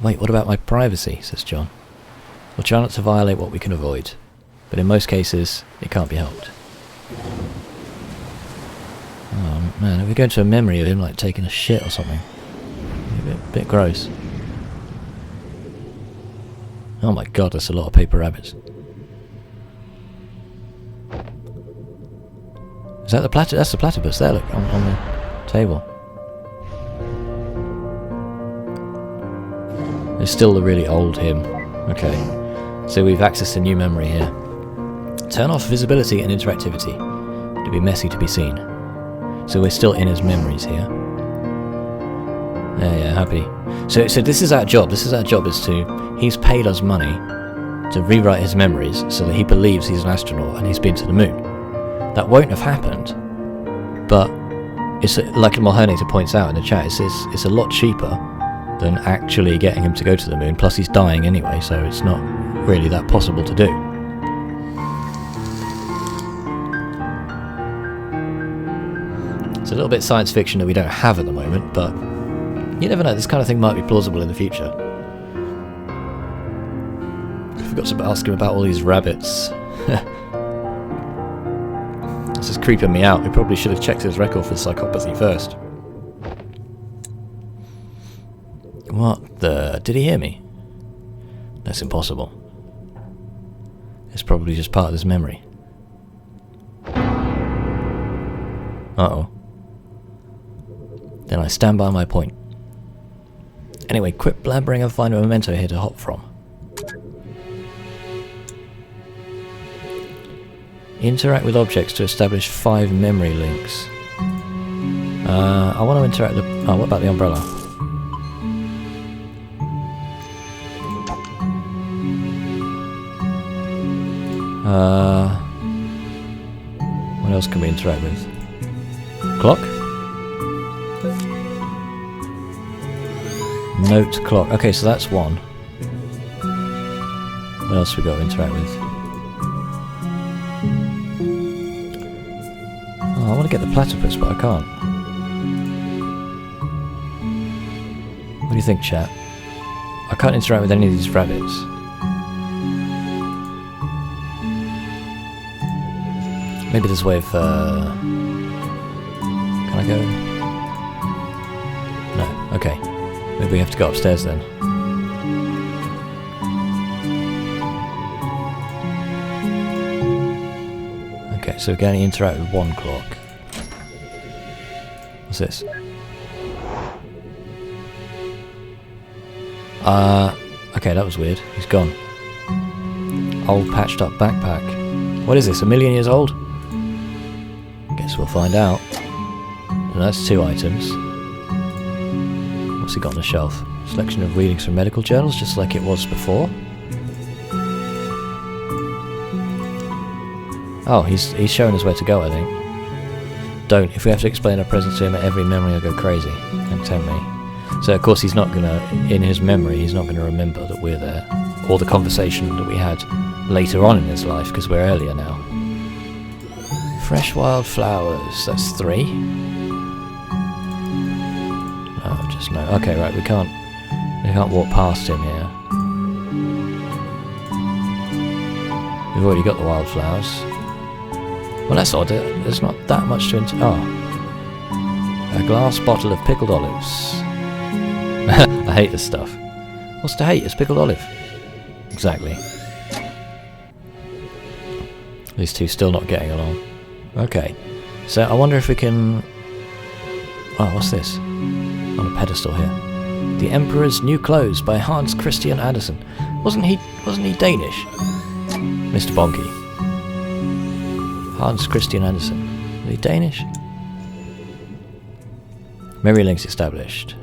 Wait, what about my privacy, says John. We'll try not to violate what we can avoid, but in most cases, it can't be helped. Oh man, if we go into a memory of him like taking a shit or something, a bit gross. Oh my god, that's a lot of paper rabbits. Is that the that's the platypus there, look, on the table. There's still the really old him. Okay, so we've accessed a new memory here. Turn off visibility and interactivity. To be messy to be seen. So we're still in his memories here. Yeah, happy. So this is our job. This is our job, is to... He's paid us money to rewrite his memories so that he believes he's an astronaut and he's been to the moon. That won't have happened, but it's like Mulhernator points out in the chat, it's a lot cheaper than actually getting him to go to the moon, plus he's dying anyway, so it's not really that possible to do. It's a little bit science fiction that we don't have at the moment, but you never know, this kind of thing might be plausible in the future. I forgot to ask him about all these rabbits. This is creeping me out. We probably should have checked his record for psychopathy first. What the... Did he hear me? That's impossible. It's probably just part of his memory. Uh-oh. Then I stand by my point. Anyway, quit blabbering and find a memento here to hop from. Interact with objects to establish 5 memory links. I want to interact with the... Oh, what about the umbrella? What else can we interact with? Clock? Note clock. Okay, so that's one. What else have we got to interact with? Oh, I want to get the platypus, but I can't. What do you think, chat? I can't interact with any of these rabbits. Maybe there's a way of... Can I go? No, okay. Maybe we have to go upstairs then. Okay, so we can only interact with one clock. What's this? Okay, that was weird. He's gone. Old patched up backpack. What is this, 1,000,000 years old? Guess we'll find out. And that's 2 items. What's he got on the shelf? Selection of readings from medical journals, just like it was before. Oh, he's showing us where to go, I think. Don't. If we have to explain our presence to him at every memory, I'll go crazy. Don't tempt me. So, of course, he's not going to, in his memory, he's not going to remember that we're there. Or the conversation that we had later on in his life, because we're earlier now. Fresh wild flowers. That's 3. Oh, just no. Okay, right, we can't walk past him here. We've already got the wildflowers. Well, that's odd. There's not that much to Oh. A glass bottle of pickled olives. I hate this stuff. What's to hate? It's pickled olive. Exactly. These two still not getting along. Okay. So I wonder if we can... Oh, what's this? On a pedestal here. The Emperor's New Clothes by Hans Christian Andersen. Wasn't he Danish? Mr. Bonky. Hans Christian Andersen. Is he Danish? Memory links established.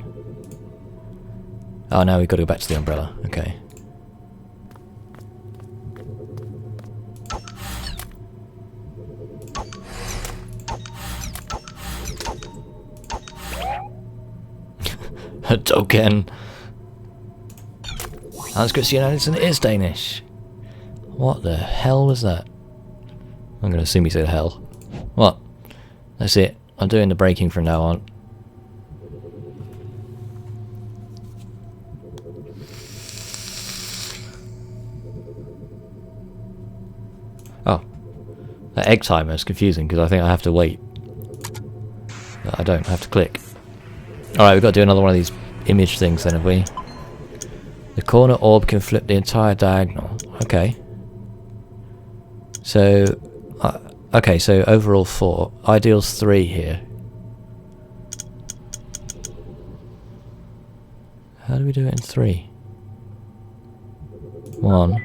Oh, now we've got to go back to the umbrella. Okay. A token. Hans Christian Andersen is Danish. What the hell was that? I'm going to assume he said hell. What? That's it. I'm doing the braking from now on. That egg timer is confusing because I think I have to wait. But I don't have to click. Alright, we've got to do another one of these image things then, have we? The corner orb can flip the entire diagonal. Okay. So, okay, so overall 4. Ideals 3 here. How do we do it in 3? 1.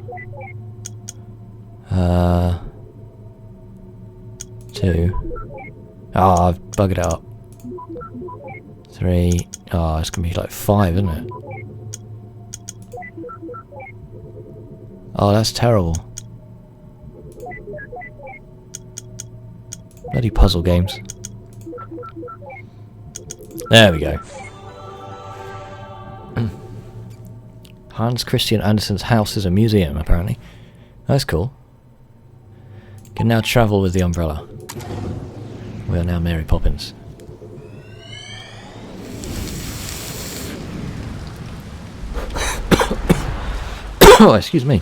2. Oh, I've buggered it up. 3. Oh, it's gonna be like 5, isn't it? Oh, that's terrible. Bloody puzzle games. There we go. Hans Christian Andersen's house is a museum, apparently. That's cool. Can now travel with the umbrella. We are now Mary Poppins. Oh, excuse me.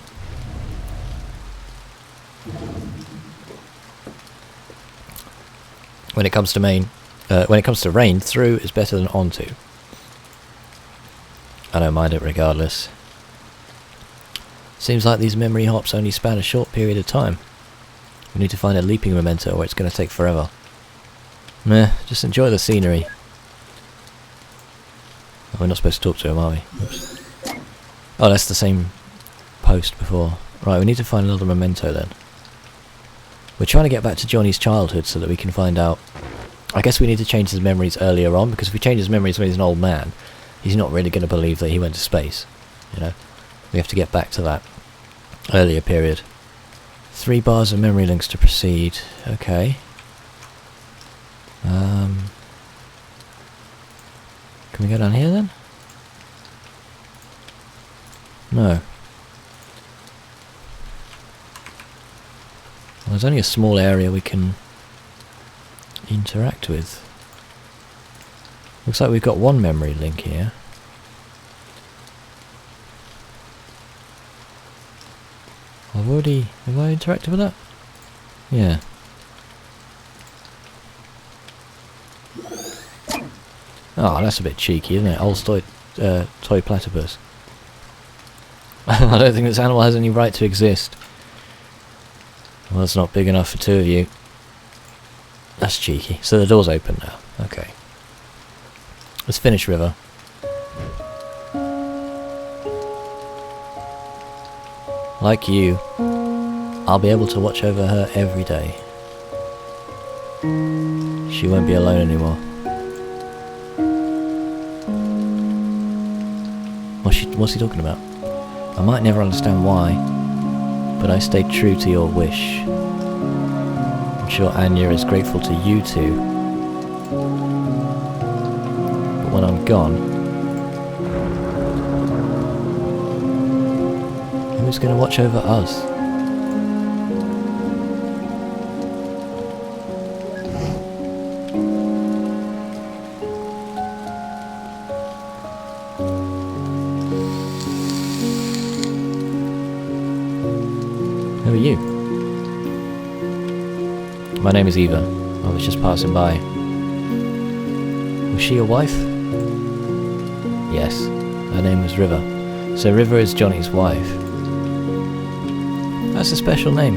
When it comes to rain, through is better than onto. I don't mind it regardless. Seems like these memory hops only span a short period of time. We need to find a leaping memento or it's going to take forever. Meh, just enjoy the scenery. Oh, we're not supposed to talk to him, are we? Oops. Oh, that's the same post before. Right, we need to find another memento then. We're trying to get back to Johnny's childhood so that we can find out... I guess we need to change his memories earlier on, because if we change his memories when he's an old man, he's not really going to believe that he went to space. You know? We have to get back to that earlier period. 3 bars of memory links to proceed. Okay. Can we go down here then? No. Well, there's only a small area we can interact with. Looks like we've got one memory link here. Have I interacted with that? Yeah. Oh, that's a bit cheeky, isn't it? Old toy platypus. I don't think this animal has any right to exist. Well, it's not big enough for 2 of you. That's cheeky. So the door's open now. Okay. Let's finish River. Like you, I'll be able to watch over her every day. She won't be alone anymore. What's he talking about? I might never understand why, but I stayed true to your wish. I'm sure Anya is grateful to you too. But when I'm gone, who's going to watch over us? Who are you? My name is Eva. I was just passing by. Was she your wife? Yes. Her name was River. So River is Johnny's wife. That's a special name.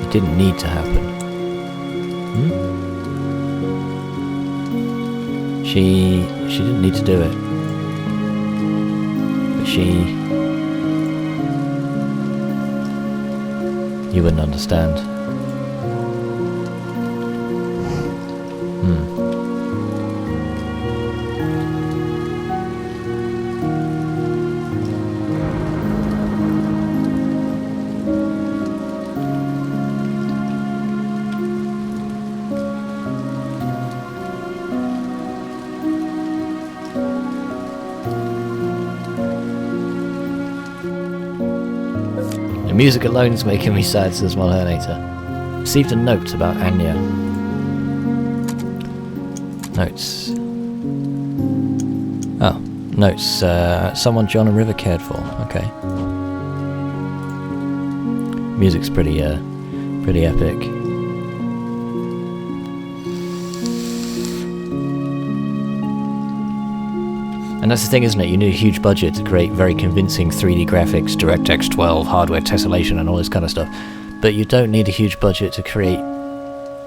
It didn't need to happen. She didn't need to do it. But you wouldn't understand. The music alone is making me sad, says Mulhernator. Received a note about Anya. Notes. Oh, notes. Someone John and River cared for. Okay. Music's pretty epic. And that's the thing, isn't it? You need a huge budget to create very convincing 3D graphics, DirectX 12, hardware tessellation and all this kind of stuff. But you don't need a huge budget to create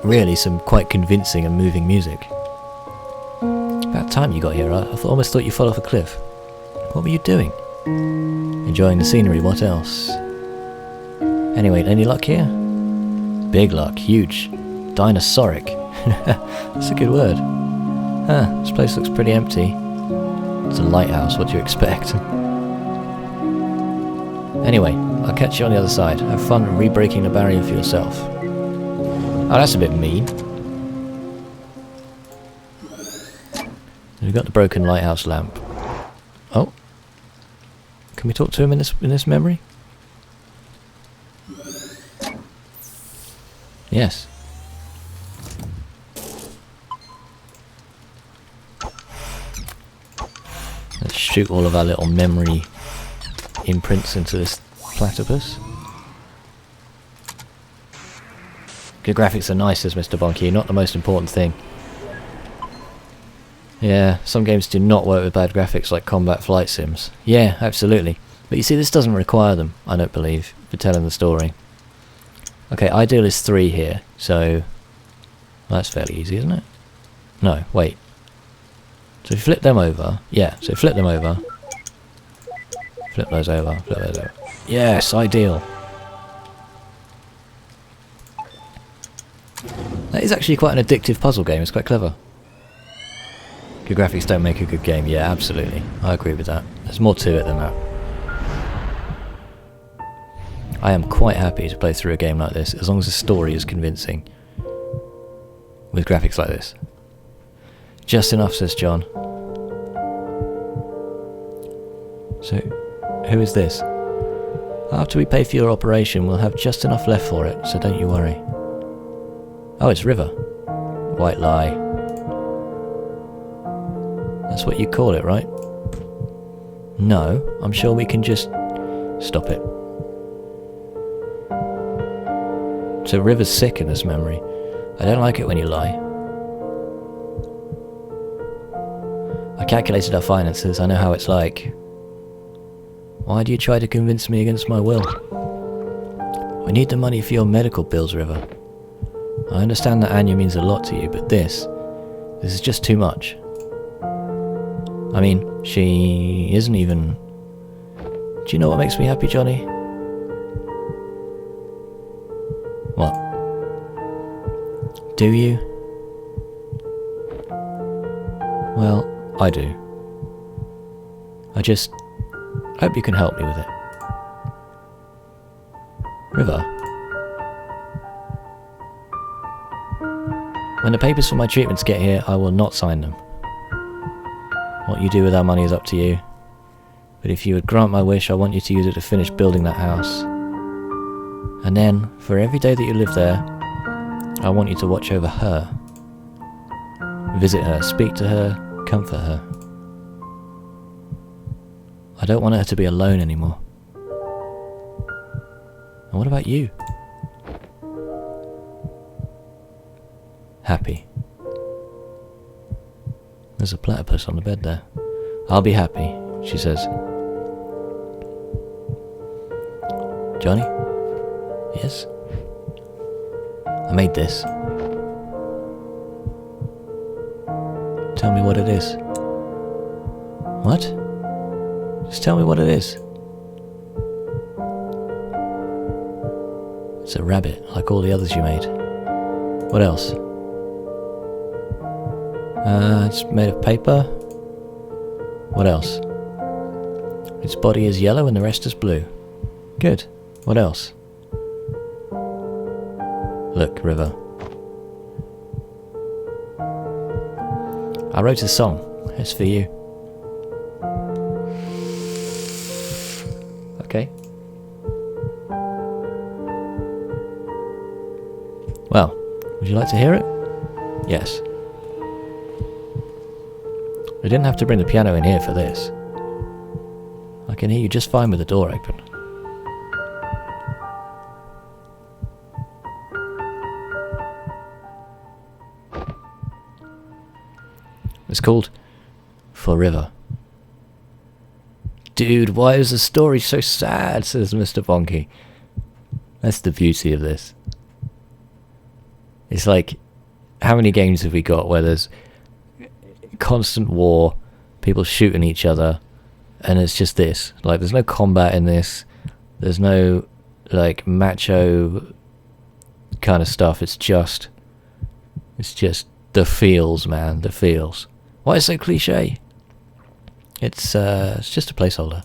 really some quite convincing and moving music. About time you got here. I almost thought you fell off a cliff. What were you doing? Enjoying the scenery, what else? Anyway, any luck here? Big luck, huge, dinosauric. That's a good word. This place looks pretty empty. It's a lighthouse, what do you expect? Anyway, I'll catch you on the other side. Have fun re-breaking the barrier for yourself. Oh, that's a bit mean. We've got the broken lighthouse lamp. Oh. Can we talk to him in this memory? Yes. Let's shoot all of our little memory imprints into this platypus. Good graphics are nice, says Mr. Bonky, not the most important thing. Yeah, some games do not work with bad graphics like combat flight sims. Yeah, absolutely. But you see, this doesn't require them, I don't believe, for telling the story. Okay, ideal is 3 here, so that's fairly easy, isn't it? No, wait. So if you flip them over, yeah, so flip them over. Flip those over, flip those over. Yes, ideal. That is actually quite an addictive puzzle game, it's quite clever. Good graphics don't make a good game, yeah, absolutely. I agree with that. There's more to it than that. I am quite happy to play through a game like this, as long as the story is convincing. With graphics like this. Just enough, says John. So, who is this? After we pay for your operation, we'll have just enough left for it, so don't you worry. Oh, it's River. White lie. That's what you call it, right? No, I'm sure we can just... Stop it. So River's sick in this memory. I don't like it when you lie. I calculated our finances, I know how it's like. Why do you try to convince me against my will? We need the money for your medical bills, River. I understand that Anya means a lot to you, but this is just too much. I mean, she isn't even... Do you know what makes me happy, Johnny? What? Do you? Well, I do. I just hope you can help me with it. River? When the papers for my treatments get here, I will not sign them. What you do with our money is up to you. But if you would grant my wish, I want you to use it to finish building that house. And then, for every day that you live there, I want you to watch over her. Visit her, speak to her, comfort her. I don't want her to be alone anymore. And what about you? Happy. There's a platypus on the bed there. I'll be happy, she says. Johnny? Yes? I made this. Tell me what it is. What? Just tell me what it is. It's a rabbit, like all the others you made. What else? It's made of paper. What else? Its body is yellow and the rest is blue. Good. What else? Look, River. I wrote a song. It's for you. Okay. Well, would you like to hear it? Yes. We didn't have to bring the piano in here for this. I can hear you just fine with the door open. It's called For River. Dude, why is the story so sad, says Mr. Bonky. That's the beauty of this. It's like, how many games have we got where there's constant war, people shooting each other, and it's just this. Like, there's no combat in this. There's no, like, macho kind of stuff. It's just the feels, man, the feels. Why is it so cliche? It's just a placeholder.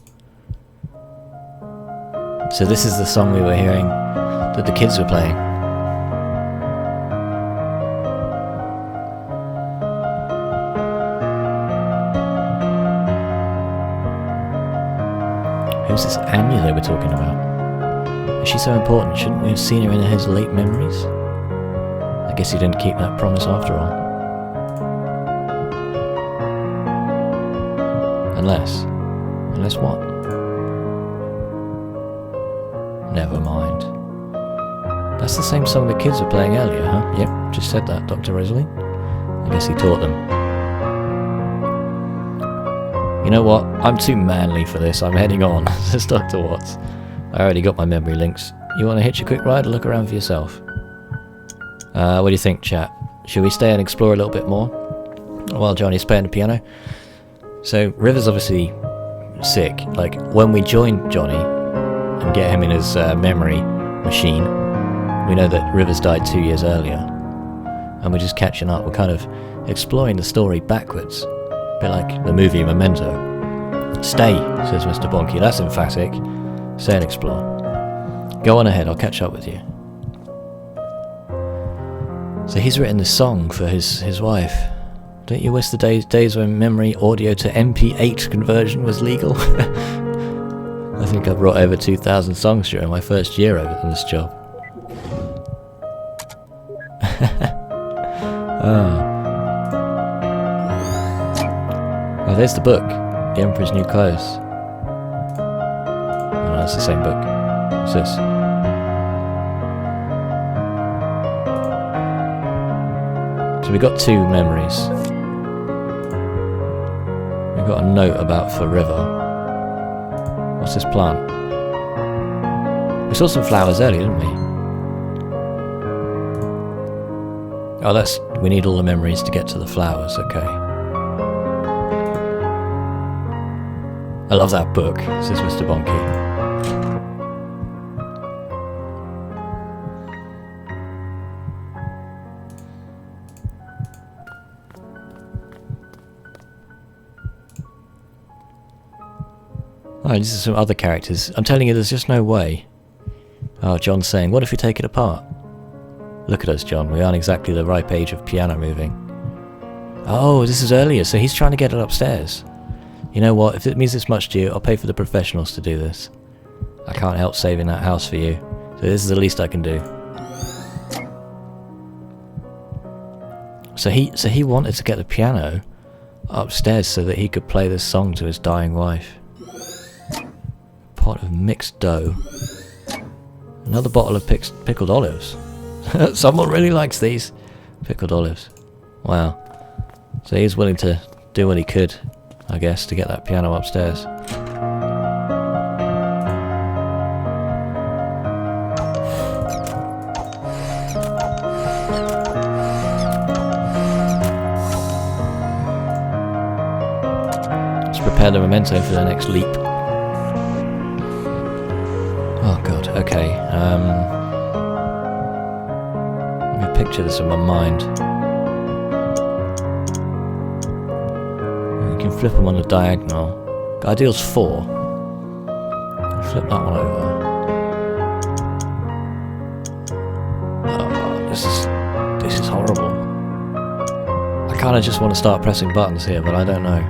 So this is the song we were hearing that the kids were playing. Who's this Anya they were talking about? Is she so important? Shouldn't we have seen her in his late memories? I guess he didn't keep that promise after all. Unless what? Never mind. That's the same song the kids were playing earlier, huh? Yep, just said that, Dr. Rosalie. I guess he taught them. You know what? I'm too manly for this. I'm heading on, says Dr. Watts. I already got my memory links. You want to hitch a quick ride or look around for yourself? What do you think, chat? Should we stay and explore a little bit more while Johnny's playing the piano? So, River's obviously sick. Like, when we join Johnny and get him in his memory machine, we know that River's died 2 years earlier. And we're just catching up. We're kind of exploring the story backwards. A bit like the movie Memento. Stay, says Mr. Bonky. That's emphatic. Stay and explore. Go on ahead, I'll catch up with you. So he's written this song for his wife. Don't you wish the days when memory audio to MP8 conversion was legal? I think I brought over 2,000 songs during my first year over in this job. Oh, there's the book, The Emperor's New Clothes. Oh, no, it's the same book. What's this? So we got two memories. We got a note about For River. What's this plant? We saw some flowers earlier, didn't we? Oh, we need all the memories to get to the flowers, okay. I love that book, says Mr. Bonky. Oh, these are some other characters. I'm telling you, there's just no way. Oh, John's saying, what if we take it apart? Look at us, John. We aren't exactly the ripe age of piano moving. Oh, this is earlier, so he's trying to get it upstairs. You know what? If it means it's much due, I'll pay for the professionals to do this. I can't help saving that house for you, so this is the least I can do. So he wanted to get the piano upstairs so that he could play this song to his dying wife. Pot of mixed dough. Another bottle of pickled olives. Someone really likes these pickled olives. Wow. So he's willing to do what he could, I guess, to get that piano upstairs. Let's prepare the memento for the next leap. Oh god, okay. Let me picture this in my mind. You can flip them on the diagonal. Guy deals 4. Flip that one over. Oh, this is horrible. I kind of just want to start pressing buttons here, but I don't know.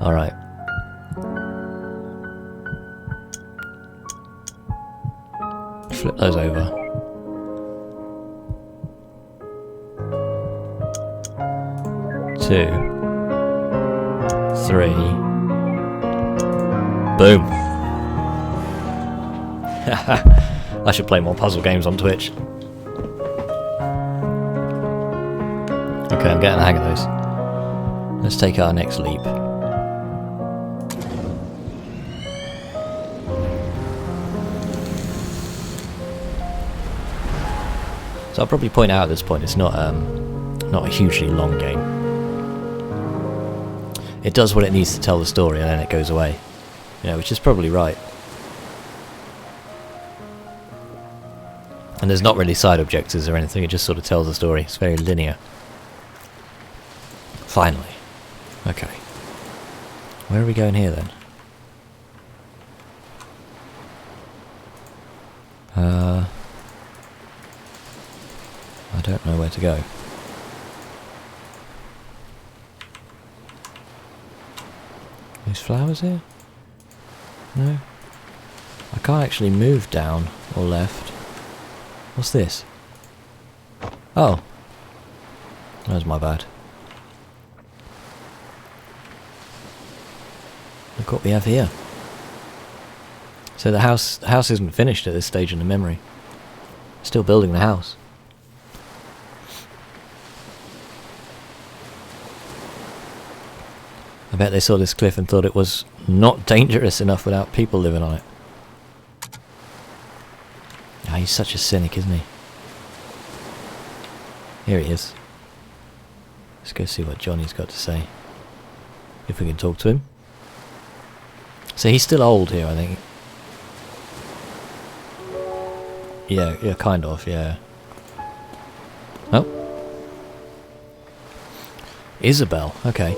Alright. Flip those over. Two. 3. Boom. I should play more puzzle games on Twitch. Okay, I'm getting the hang of those. Let's take our next leap. So I'll probably point out at this point it's not a hugely long game. It does what it needs to tell the story and then it goes away. You know, which is probably right. And there's not really side objectives or anything, it just sort of tells the story. It's very linear. Finally. Okay. Where are we going here then? I don't know where to go. These flowers here? No? I can't actually move down or left. What's this? Oh. That was my bad. Look what we have here. So the house isn't finished at this stage in the memory. Still building the house. I bet they saw this cliff and thought it was not dangerous enough without people living on it. Ah, he's such a cynic, isn't he? Here he is. Let's go see what Johnny's got to say. If we can talk to him. So he's still old here, I think. Yeah, kind of, yeah. Oh. Isabel, okay.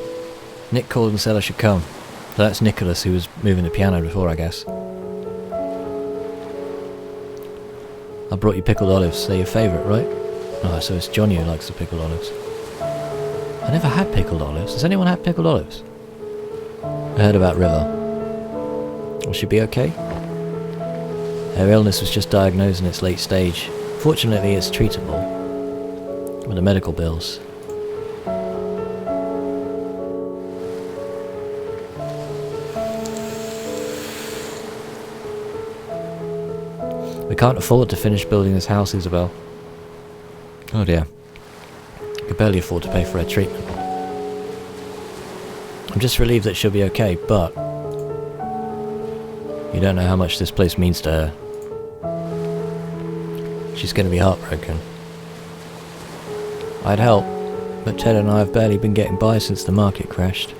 Nick called and said I should come. So that's Nicholas who was moving the piano before, I guess. I brought you pickled olives. They're your favourite, right? Oh, so it's Johnny who likes the pickled olives. I never had pickled olives. Has anyone had pickled olives? I heard about River. Will she be okay? Her illness was just diagnosed in its late stage. Fortunately, it's treatable. With the medical bills. We can't afford to finish building this house, Isabel. Oh dear. We can barely afford to pay for her treatment. I'm just relieved that she'll be okay, but you don't know how much this place means to her. She's going to be heartbroken. I'd help, but Ted and I have barely been getting by since the market crashed.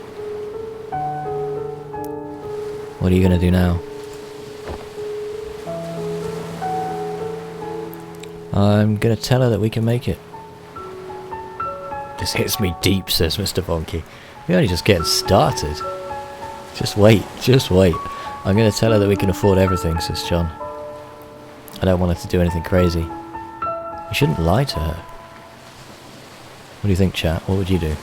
What are you going to do now? I'm going to tell her that we can make it. This hits me deep, says Mr. Bonky. We're only just getting started. Just wait, just wait. I'm going to tell her that we can afford everything, says John. I don't want her to do anything crazy. You shouldn't lie to her. What do you think, chat? What would you do?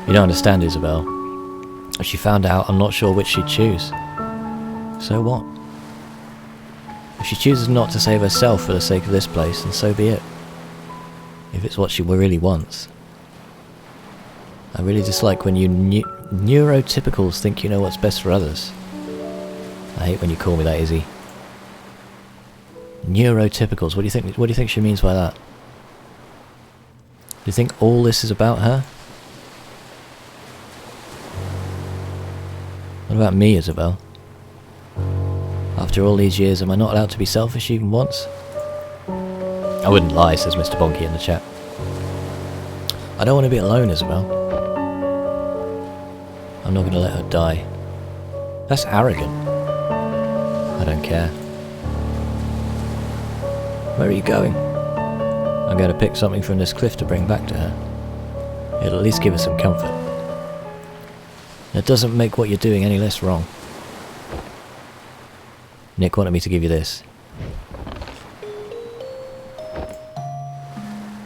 You don't understand, Isabel. If she found out, I'm not sure which she'd choose. So what? If she chooses not to save herself for the sake of this place, then so be it. If it's what she really wants. I really dislike when you neurotypicals think you know what's best for others. I hate when you call me that, Izzy. Neurotypicals. What do you think she means by that? Do you think all this is about her? What about me, Isabel? After all these years, am I not allowed to be selfish even once? I wouldn't lie, says Mr. Bonky in the chat. I don't want to be alone, Isabel. I'm not going to let her die. That's arrogant. I don't care. Where are you going? I'm going to pick something from this cliff to bring back to her. It'll at least give her some comfort. It doesn't make what you're doing any less wrong. Nick wanted me to give you this.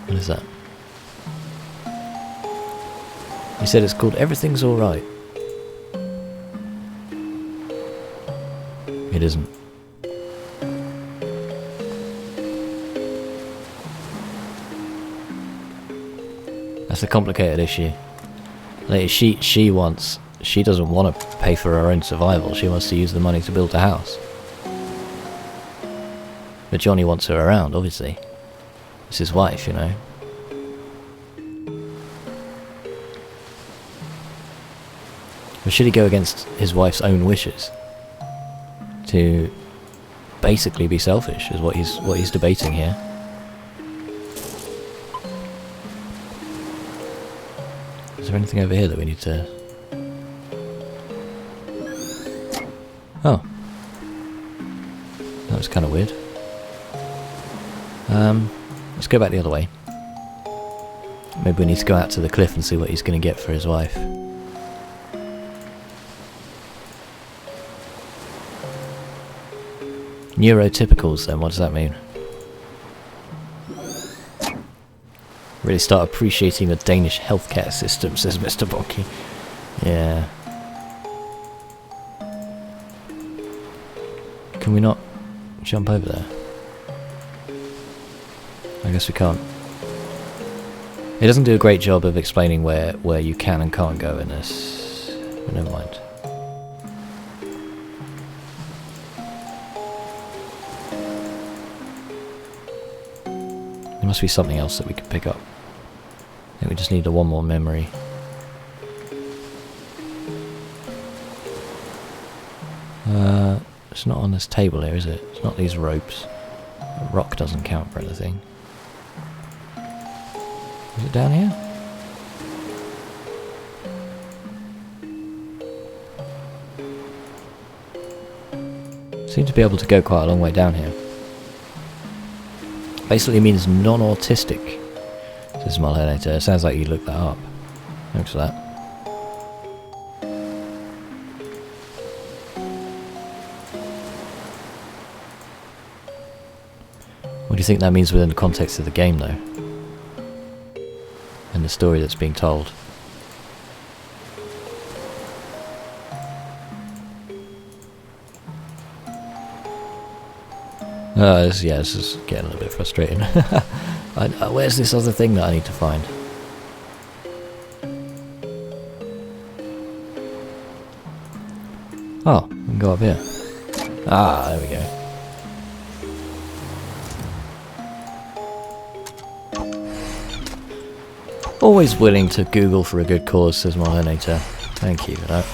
What is that? He said it's called Everything's Alright. It isn't. That's a complicated issue. Like, she doesn't want to pay for her own survival. She wants to use the money to build a house. But Johnny wants her around, obviously. It's his wife, you know. should he go against his wife's own wishes to basically be selfish? Is what he's debating here. Is there anything over here that we need to? Oh, that was kind of weird. Let's go back the other way. Maybe we need to go out to the cliff and see what he's going to get for his wife. Neurotypicals then, what does that mean? Really start appreciating the Danish healthcare system, says Mr. Bonky. Yeah. Can we not jump over there? I guess we can't. It doesn't do a great job of explaining where you can and can't go in this. But never mind. There must be something else that we could pick up. I think we just need one more memory. It's not on this table here, is it? It's not these ropes. The rock doesn't count for anything. Is it down here? Seem to be able to go quite a long way down here. Basically means non-autistic, says Mulhernator. It sounds like you looked that up. Thanks for that. What do you think that means within the context of the game, though? And the story that's being told? This is getting a little bit frustrating. Where's this other thing that I need to find? Oh, we can go up here. Ah, there we go. Always willing to Google for a good cause, says Mulhernator. Thank you for that.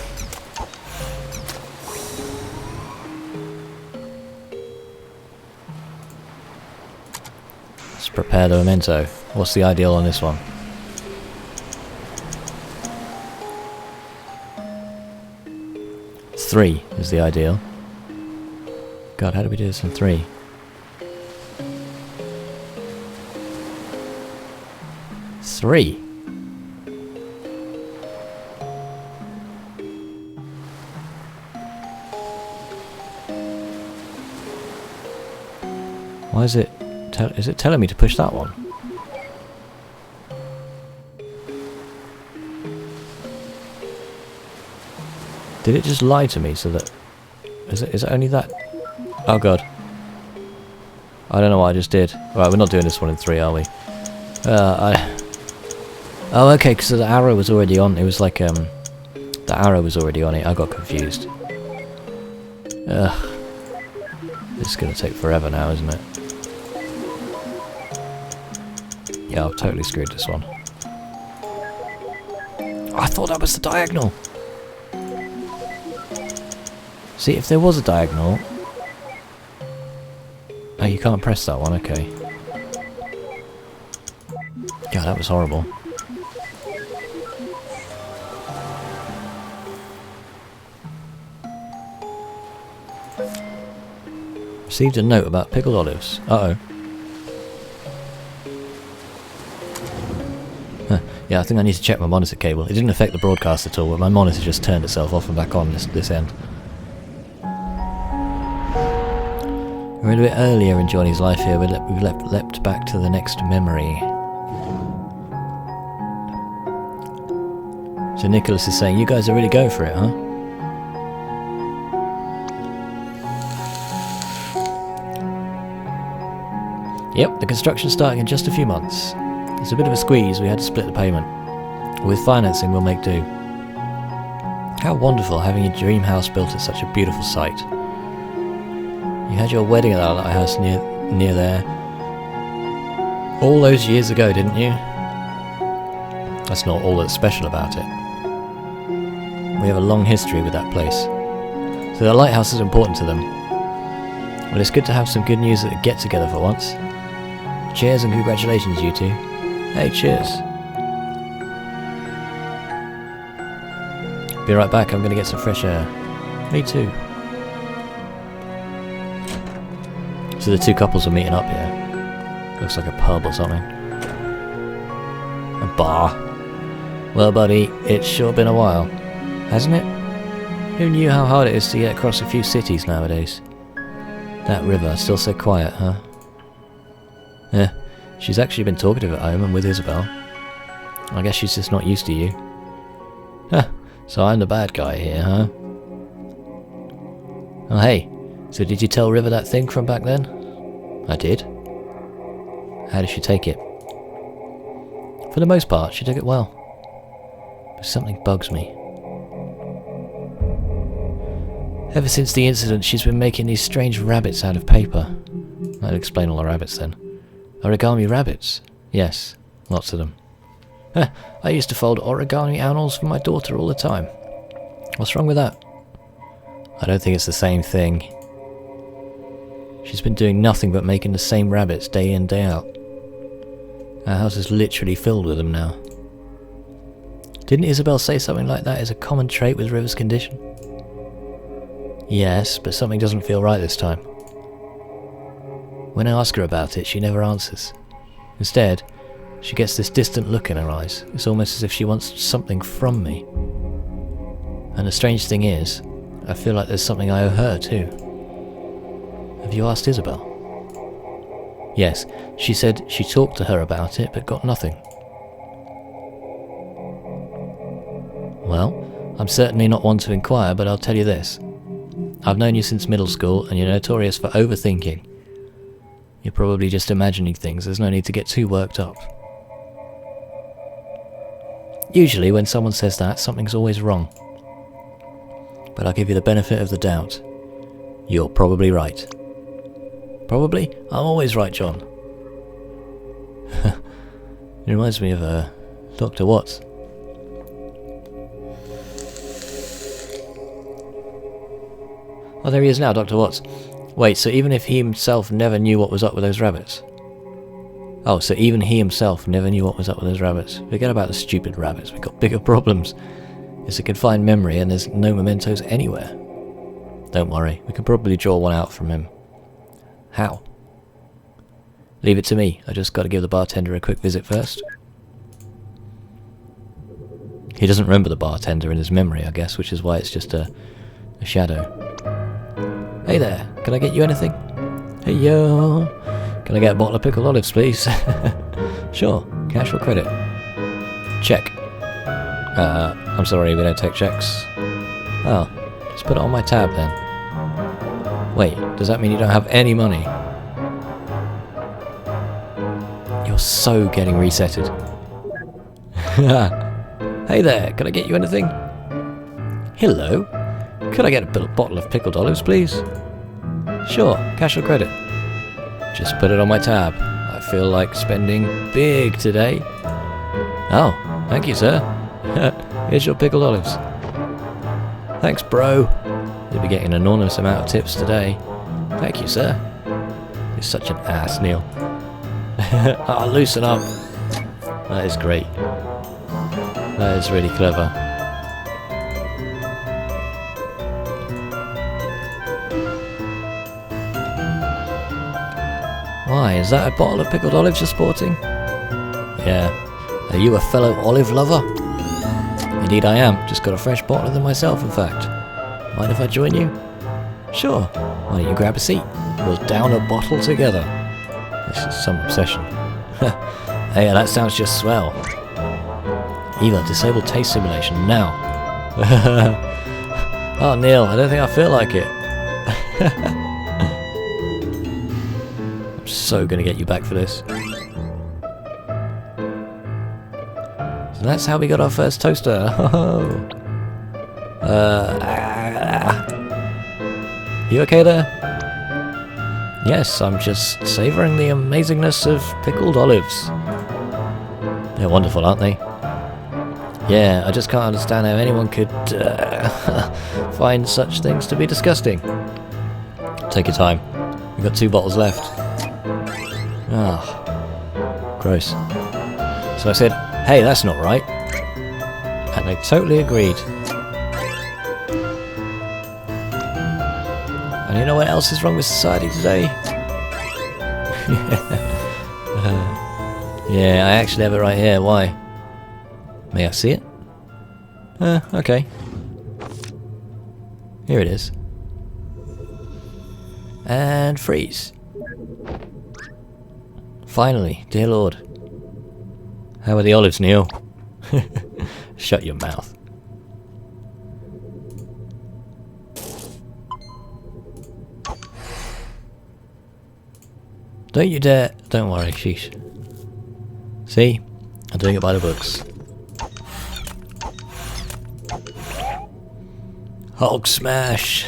Let's prepare the memento. What's the ideal on this one? Three is the ideal. God, how do we do this in 3? Three. Why is it? Is it telling me to push that one? Did it just lie to me so that? Is it only that? Oh god. I don't know what I just did. Right, we're not doing this one in 3, are we? Oh, okay, because the arrow was already on. It was like, the arrow was already on it. I got confused. Ugh. This is going to take forever now, isn't it? Yeah, I've totally screwed this one. I thought that was the diagonal! See, if there was a diagonal... Oh, you can't press that one, okay. God, that was horrible. Received a note about pickled olives. Uh-oh. Huh. Yeah, I think I need to check my monitor cable. It didn't affect the broadcast at all, but my monitor just turned itself off and back on this end. We're a bit earlier in Johnny's life here. We've leapt back to the next memory. So Nicholas is saying, you guys are really going for it, huh? Yep, the construction's starting in just a few months. It's a bit of a squeeze, we had to split the payment. With financing, we'll make do. How wonderful having your dream house built at such a beautiful site. You had your wedding at that lighthouse near there all those years ago, didn't you? That's not all that's special about it. We have a long history with that place. So the lighthouse is important to them. Well, it's good to have some good news at a get-together for once. Cheers and congratulations, you two. Hey, cheers. Be right back, I'm going to get some fresh air. Me too. So the two couples are meeting up here. Looks like a pub or something. A bar. Well, buddy, it's sure been a while, hasn't it? Who knew how hard it is to get across a few cities nowadays? That river, still so quiet, huh? Yeah, she's actually been talkative at home and with Isabel. I guess she's just not used to you. Huh, so I'm the bad guy here, huh? Oh hey, so did you tell River that thing from back then? I did. How did she take it? For the most part, she took it well. But something bugs me. Ever since the incident, she's been making these strange rabbits out of paper. I'll explain all the rabbits then. Origami rabbits? Yes, lots of them. I used to fold origami owls for my daughter all the time. What's wrong with that? I don't think it's the same thing. She's been doing nothing but making the same rabbits day in, day out. Our house is literally filled with them now. Didn't Isabel say something like that is a common trait with River's condition? Yes, but something doesn't feel right this time. When I ask her about it, she never answers. Instead, she gets this distant look in her eyes. It's almost as if she wants something from me. And the strange thing is, I feel like there's something I owe her too. Have you asked Isabel? Yes, she said she talked to her about it but got nothing. Well, I'm certainly not one to inquire, but I'll tell you this. I've known you since middle school and you're notorious for overthinking. You're probably just imagining things, there's no need to get too worked up. Usually when someone says that, something's always wrong. But I'll give you the benefit of the doubt. You're probably right. Probably? I'm always right, John. It reminds me of Dr. Watts. Oh, there he is now, Dr. Watts. Wait, so even if he himself never knew what was up with those rabbits? Oh, so even he himself never knew what was up with those rabbits. Forget about the stupid rabbits, we've got bigger problems. It's a confined memory and there's no mementos anywhere. Don't worry, we can probably draw one out from him. How? Leave it to me, I just got to give the bartender a quick visit first. He doesn't remember the bartender in his memory, I guess, which is why it's just a shadow. Hey there, can I get you anything? Hey yo, can I get a bottle of pickled olives, please? Sure, cash or credit? Check. I'm sorry, we don't take checks. Oh, just put it on my tab then. Wait, does that mean you don't have any money? You're so getting resetted. Hey there, can I get you anything? Hello, could I get a bottle of pickled olives, please? Sure, cash or credit? Just put it on my tab. I feel like spending big today. Oh, thank you, sir. Here's your pickled olives. Thanks, bro. You'll be getting an enormous amount of tips today. Thank you, sir. You're such an ass, Neil. Oh, loosen up. That is great. That is really clever. Why, is that a bottle of pickled olives you're sporting? Yeah. Are you a fellow olive lover? Indeed I am. Just got a fresh bottle of them myself, in fact. Mind if I join you? Sure. Why don't you grab a seat? We'll down a bottle together. This is some obsession. Hey, that sounds just swell. Eva, disable taste simulation now. Oh, Neil, I don't think I feel like it. I'm so gonna get you back for this. So that's how we got our first toaster. You okay there? Yes, I'm just savouring the amazingness of pickled olives. They're wonderful, aren't they? Yeah, I just can't understand how anyone could find such things to be disgusting. Take your time. We've got 2 bottles left. Ah, gross. So I said, hey, that's not right. And they totally agreed. And you know what else is wrong with society today? Yeah, I actually have it right here. Why? May I see it? Okay. Here it is. And freeze. Finally, dear Lord. How are the olives, Neil? Shut your mouth. Don't you dare. Don't worry, sheesh. See? I'm doing it by the books. Hulk smash!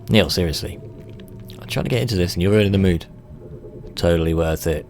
Neil, seriously. I'm trying to get into this and you're ruining the mood. Totally worth it.